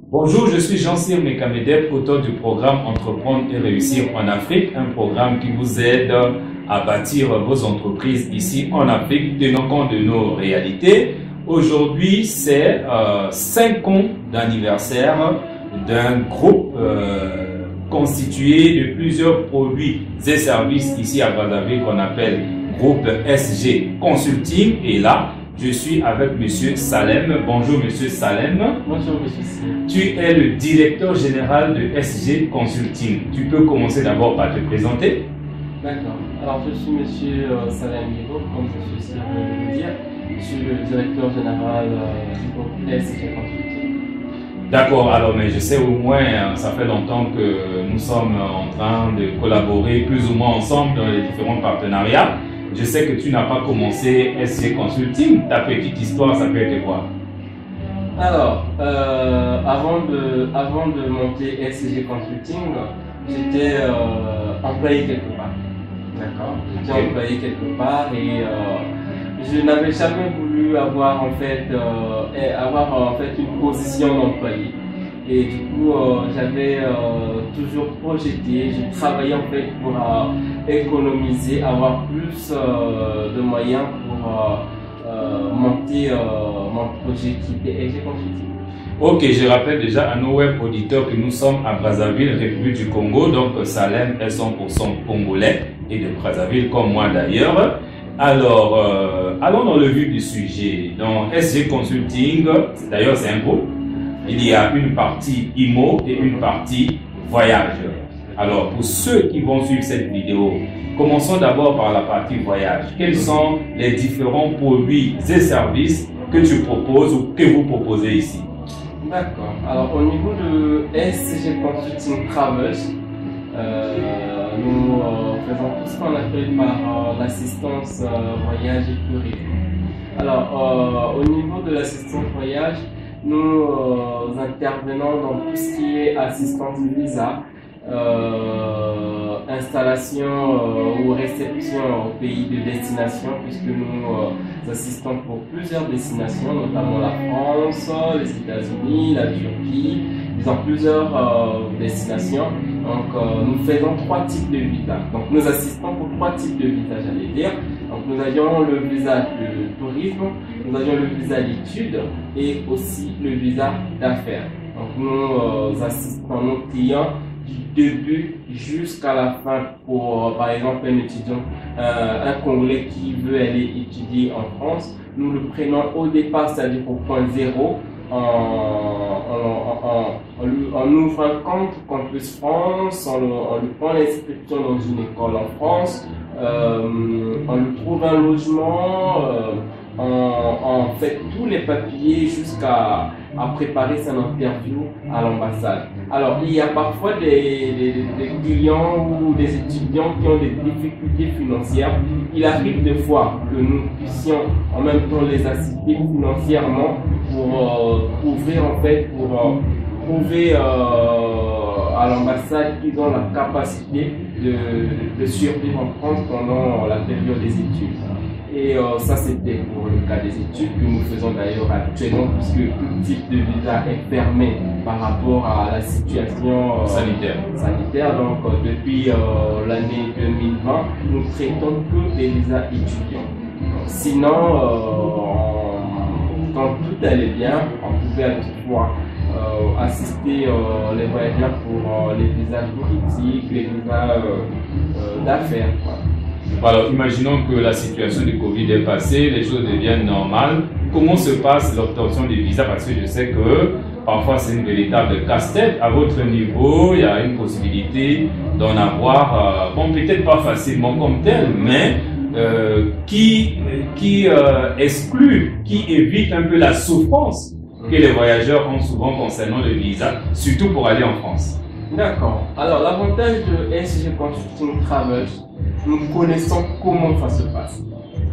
Bonjour, je suis Jean-Cyr Mekamedeb, auteur du programme Entreprendre et réussir en Afrique, un programme qui vous aide à bâtir vos entreprises ici en Afrique, tenant compte de nos réalités. Aujourd'hui, c'est 5 ans d'anniversaire d'un groupe constitué de plusieurs produits et services ici à Brazzaville qu'on appelle groupe SG Consulting. Et là, je suis avec Monsieur Salem. Bonjour Monsieur Salem. Bonjour Monsieur. Tu es le directeur général de SG Consulting. Tu peux commencer d'abord par te présenter. D'accord. Alors je suis Monsieur Salem Higo, comme je suis sûr de le dire. Je suis le directeur général du groupe SG Consulting. D'accord, alors mais je sais au moins, ça fait longtemps que nous sommes en train de collaborer plus ou moins ensemble dans les différents partenariats. Je sais que tu n'as pas commencé SG Consulting. Ta petite histoire, ça peut être quoi? Alors, avant de monter SG Consulting, j'étais employé quelque part. D'accord. J'étais employé quelque part et je n'avais jamais voulu avoir en fait une position d'employé. Et du coup, j'avais toujours projeté, je travaillais en fait pour économiser, avoir plus de moyens pour monter mon projet qui était SG Consulting. Ok, je rappelle déjà à nos web auditeurs que nous sommes à Brazzaville, République du Congo. Donc Salem est 100% congolais et de Brazzaville comme moi d'ailleurs. Alors, allons dans le vif du sujet. Dans SG Consulting, d'ailleurs c'est un groupe. Il y a une partie IMO et une partie voyage. Alors, pour ceux qui vont suivre cette vidéo, commençons d'abord par la partie voyage. Quels sont les différents produits et services que tu proposes ou que vous proposez ici? D'accord. Alors, au niveau de SG Consulting Travels, nous faisons tout ce qu'on appelle par l'assistance voyage et tourisme. Alors, au niveau de l'assistance voyage, nous intervenons dans tout ce qui est assistance visa, installation ou réception au pays de destination, puisque nous assistons pour plusieurs destinations, notamment la France, les États-Unis, la Turquie, disons plusieurs destinations. Donc nous faisons 3 types de visas. Donc nous assistons pour 3 types de visas, j'allais dire. Donc nous avions le visa de tourisme, nous avions le visa d'études et aussi le visa d'affaires. Donc nous assistons nos clients du début jusqu'à la fin pour par exemple un étudiant, un Congolais qui veut aller étudier en France. Nous le prenons au départ, c'est-à-dire au point zéro, on ouvre un compte Campus France, on lui prend l'inscription dans une école en France, on lui trouve un logement, on fait tous les papiers jusqu'à préparer son interview à l'ambassade. Alors il y a parfois des clients ou des étudiants qui ont des difficultés financières. Il arrive des fois que nous puissions en même temps les assister financièrement pour ouvrir en fait, pour prouver à l'ambassade qu'ils ont la capacité de survivre en France pendant la période des études. Et ça c'était pour le cas des études que nous faisons d'ailleurs actuellement, puisque tout type de visa est fermé par rapport à la situation sanitaire. Donc depuis l'année 2020, nous ne traitons que des visas étudiants. Sinon, quand tout allait bien, on pouvait à toute fois assister les voyageurs pour les visas touristiques, les visas d'affaires. Alors, imaginons que la situation du Covid est passée, les choses deviennent normales. Comment se passe l'obtention des visas? Parce que je sais que parfois c'est une véritable casse-tête. À votre niveau, il y a une possibilité d'en avoir, bon, peut-être pas facilement comme tel, mais qui exclut, qui évite un peu la souffrance que les voyageurs ont souvent concernant le visa, surtout pour aller en France. D'accord. Alors, l'avantage de SG Consulting Travels, nous connaissons comment ça se passe.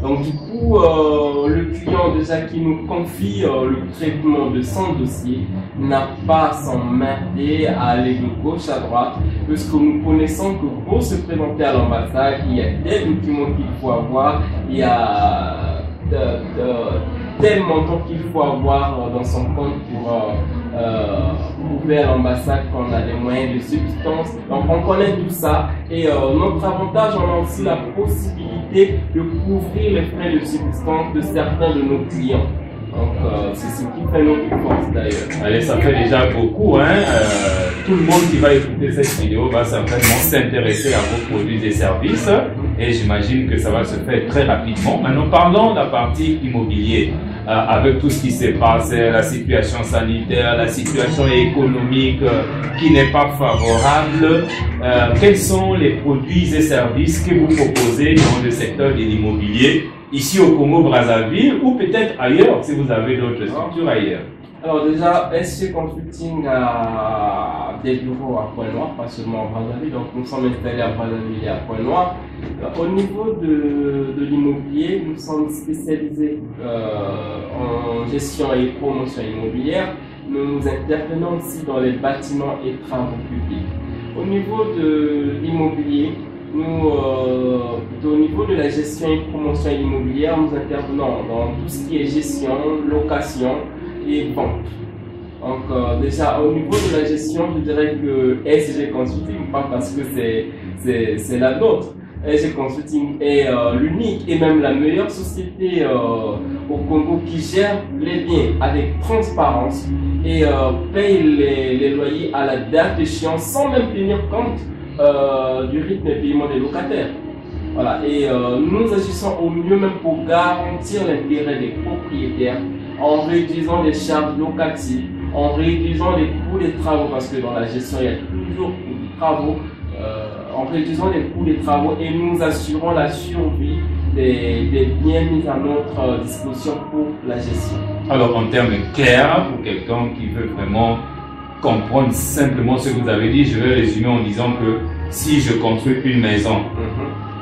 Donc, du coup, le client déjà qui nous confie le traitement de son dossier n'a pas à s'emmerder à aller de gauche à droite, puisque nous connaissons que pour se présenter à l'ambassade, il y a des documents qu'il faut avoir, il y a tel montant qu'il faut avoir dans son compte prouver à l'ambassade qu'on a des moyens de substance. Donc on connaît tout ça et notre avantage, on a aussi la possibilité de couvrir les frais de substance de certains de nos clients. Donc c'est ce qui fait notre force d'ailleurs. Allez, ça fait déjà beaucoup, hein. Tout le monde qui va écouter cette vidéo va certainement s'intéresser à vos produits et services et j'imagine que ça va se faire très rapidement. Maintenant, parlons de la partie immobilier. Avec tout ce qui se passe, la situation sanitaire, la situation économique qui n'est pas favorable, quels sont les produits et services que vous proposez dans le secteur de l'immobilier ici au Congo-Brazzaville ou peut-être ailleurs si vous avez d'autres structures ailleurs? Alors déjà, SG Consulting a des bureaux à Pointe-Noire, pas seulement à Brazzaville, donc nous sommes installés à Brazzaville et à Pointe-Noire. Au niveau de l'immobilier, nous sommes spécialisés en gestion et promotion immobilière. Nous intervenons aussi dans les bâtiments et travaux publics. Au niveau de l'immobilier, au niveau de la gestion et promotion immobilière, nous intervenons dans tout ce qui est gestion, location et vente. Donc déjà au niveau de la gestion, je dirais que SG Consulting, pas parce que c'est la nôtre, SG Consulting est l'unique et même la meilleure société au Congo qui gère les biens avec transparence et paye les loyers à la date échéance sans même tenir compte du rythme de paiement des locataires. Voilà, et nous agissons au mieux même pour garantir l'intérêt des propriétaires en réduisant les charges locatives, en réduisant les coûts des travaux, parce que dans la gestion il y a toujours des travaux, en réduisant les coûts des travaux et nous assurons la survie des biens mis à notre disposition pour la gestion. Alors en termes clairs, pour quelqu'un qui veut vraiment comprendre simplement ce que vous avez dit, je vais résumer en disant que si je construis une maison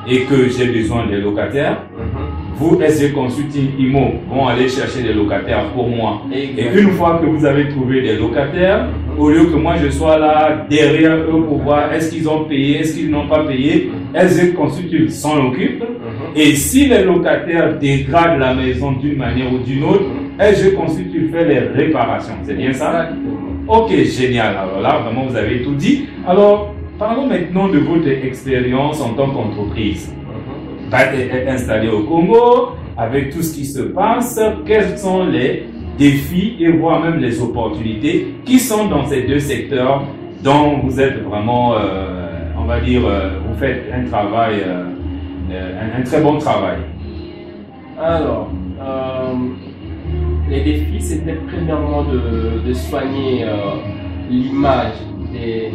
et que j'ai besoin des locataires, vous, SG Consulting IMO, vont aller chercher des locataires pour moi. Et une fois que vous avez trouvé des locataires, au lieu que moi je sois là derrière eux pour voir est-ce qu'ils ont payé, est-ce qu'ils n'ont pas payé, SG Consulting s'en occupe. Et si les locataires dégradent la maison d'une manière ou d'une autre, SG Consulting fait les réparations. C'est bien ça? Ok, génial. Alors là, vraiment, vous avez tout dit. Alors, parlons maintenant de votre expérience en tant qu'entreprise. Installée au Congo, avec tout ce qui se passe, quels sont les défis et voire même les opportunités qui sont dans ces deux secteurs dont vous êtes vraiment, on va dire, vous faites un travail, un très bon travail. Alors, les défis, c'était premièrement de soigner l'image des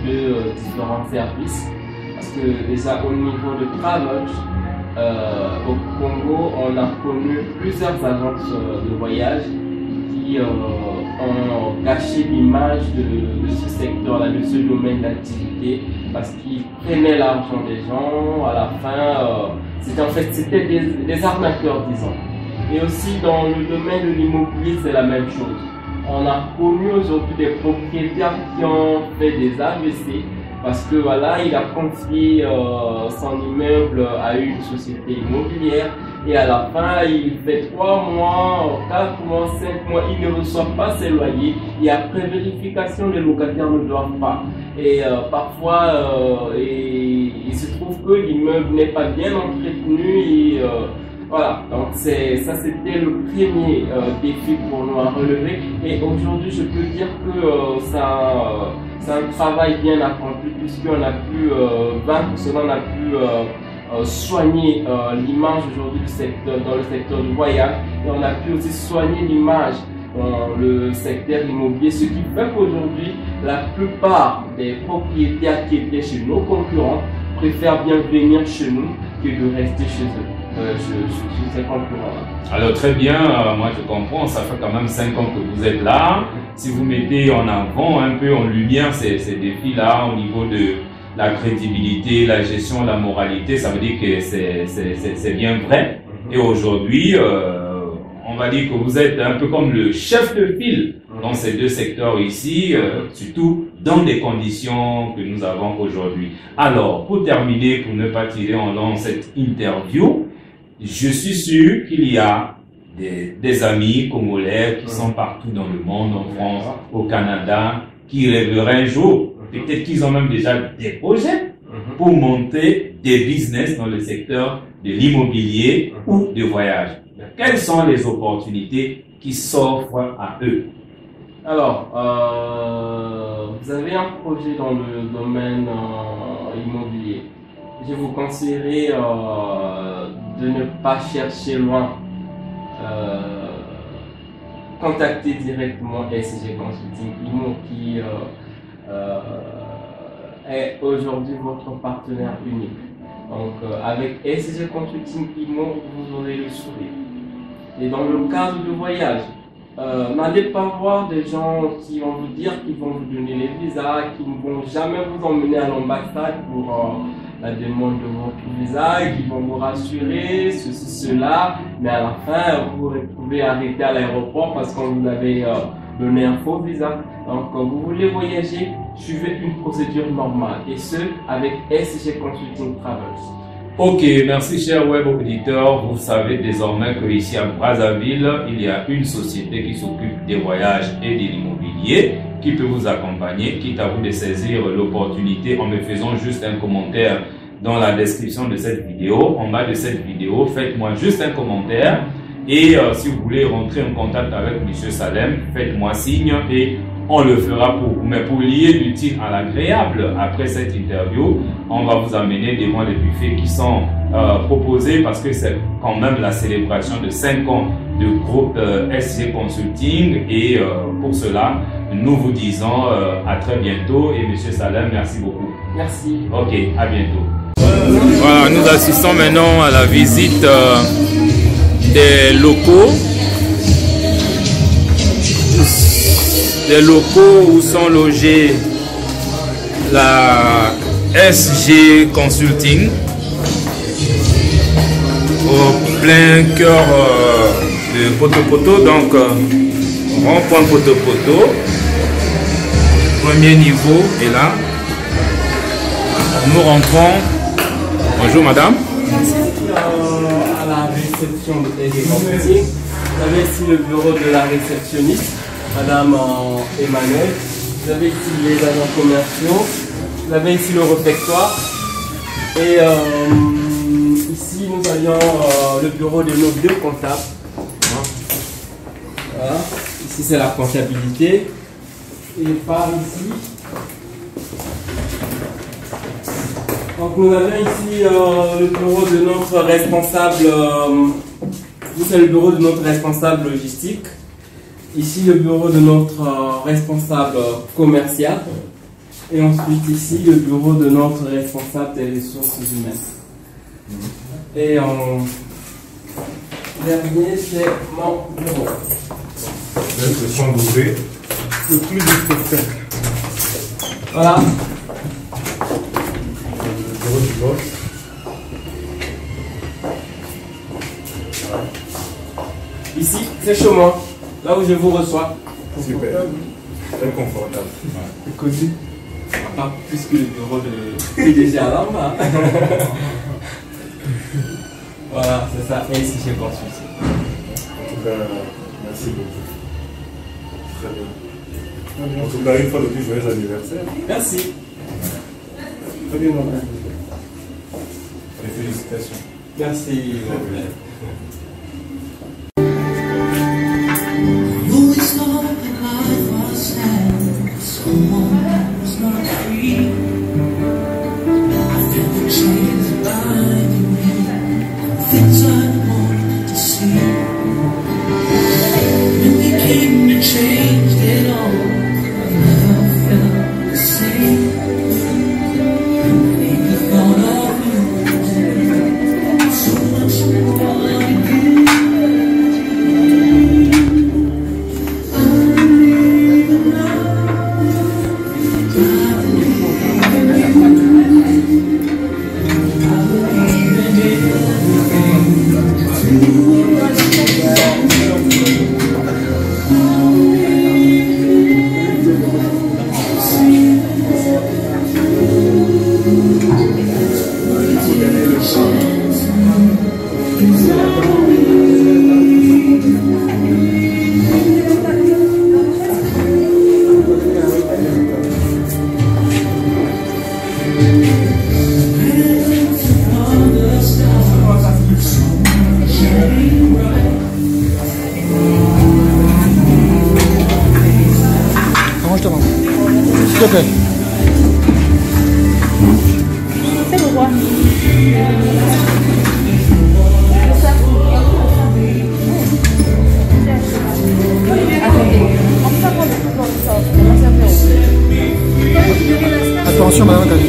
deux différents services. Parce que déjà au niveau de Travelodge, au Congo, on a connu plusieurs agences de voyage qui ont gâché l'image de ce secteur-là, de ce domaine d'activité, parce qu'ils prenaient l'argent des gens. À la fin, c'était des arnaqueurs, disons. Et aussi dans le domaine de l'immobilier, c'est la même chose. On a connu aujourd'hui des propriétaires qui ont fait des AVC parce que voilà, il a confié son immeuble à une société immobilière et à la fin, il fait 3 mois, 4 mois, 5 mois, il ne reçoit pas ses loyers et après vérification, les locataires ne doivent pas. Et parfois, il se trouve que l'immeuble n'est pas bien entretenu et voilà, donc ça c'était le premier défi pour nous à relever et aujourd'hui je peux dire que c'est un travail bien accompli puisqu'on a pu vaincre cela, on a pu soigner l'image aujourd'hui du secteur, dans le secteur du voyage et on a pu aussi soigner l'image dans le secteur immobilier, ce qui fait qu'aujourd'hui la plupart des propriétaires qui étaient chez nos concurrents préfèrent bien venir chez nous que de rester chez eux. Chez ces concurrents. Alors très bien, moi je comprends, ça fait quand même 5 ans que vous êtes là. Si vous mettez en avant un peu en lumière ces défis-là au niveau de la crédibilité, la gestion, la moralité, ça veut dire que c'est bien vrai. Et aujourd'hui, on va dire que vous êtes un peu comme le chef de file dans ces deux secteurs ici, surtout dans les conditions que nous avons aujourd'hui. Alors, pour terminer, pour ne pas tirer en long cette interview, je suis sûr qu'il y a des amis congolais qui sont partout dans le monde, en France, au Canada, qui rêveraient un jour, peut-être qu'ils ont même déjà des projets pour monter des business dans le secteur de l'immobilier ou de voyage. Quelles sont les opportunités qui s'offrent à eux? Alors, vous avez un projet dans le domaine immobilier. Je vous conseillerais de ne pas chercher loin. Contactez directement SCG Consulting IMO qui est aujourd'hui votre partenaire unique. Donc, avec SCG Consulting IMO, vous aurez le sourire. Et dans le cadre du voyage, n'allez pas voir des gens qui vont vous dire qu'ils vont vous donner les visas, qui ne vont jamais vous emmener à l'ambassade pour la demande de votre visa, qui vont vous rassurer, ceci, cela, mais à la fin, vous vous retrouvez arrêté à l'aéroport parce qu'on vous avait donné un faux visa. Donc, quand vous voulez voyager, suivez une procédure normale, et ce, avec SCG Consulting Travels. Ok, merci chers web auditeurs. Vous savez désormais qu'ici à Brazzaville, il y a une société qui s'occupe des voyages et de l'immobilier qui peut vous accompagner, quitte à vous de saisir l'opportunité en me faisant juste un commentaire dans la description de cette vidéo. En bas de cette vidéo, faites-moi juste un commentaire et si vous voulez rentrer en contact avec M. Salem, faites-moi signe et on le fera pour vous. Mais pour lier l'utile à l'agréable, après cette interview, on va vous amener devant les buffets qui sont proposés parce que c'est quand même la célébration de 5 ans de groupe SCG Consulting et pour cela, nous vous disons à très bientôt et M. Salem, merci beaucoup. Merci. Ok, à bientôt. Voilà, nous assistons maintenant à la visite des locaux où sont logés la SCG Consulting au plein cœur de Poto-Poto, donc rond-point Poto-Poto, premier niveau est là. Nous rentrons. Bonjour madame. Ici à la réception de SCG Consulting, vous avez ici le bureau de la réceptionniste, Madame Emmanuel. Vous avez ici les agents commerciaux. Vous avez ici le réfectoire. Et ici, nous avions le bureau de nos deux comptables. Voilà. Ici, c'est la comptabilité. Et par ici. Donc, nous avons ici le bureau de notre responsable. C'est le bureau de notre responsable logistique. Ici, le bureau de notre responsable commercial. Et ensuite, ici, le bureau de notre responsable des ressources humaines. Et en dernier, c'est mon bureau. L'impression d'ouvrir le plus de spectacle. Voilà. Le bureau du boss. Ici, c'est chez moi. Là où je vous reçois. Super. Très confortable. C'est cosy. Pas plus que le bureau de PDG à l'amba. Voilà, c'est ça. Et ici, chez Consulting. En tout cas, merci beaucoup. Très bien. En tout cas, une fois de plus, joyeux anniversaire. Merci. Très bien, madame. Et félicitations. Merci. So much more I do. te plaît. C'est pourquoi? Attention, madame.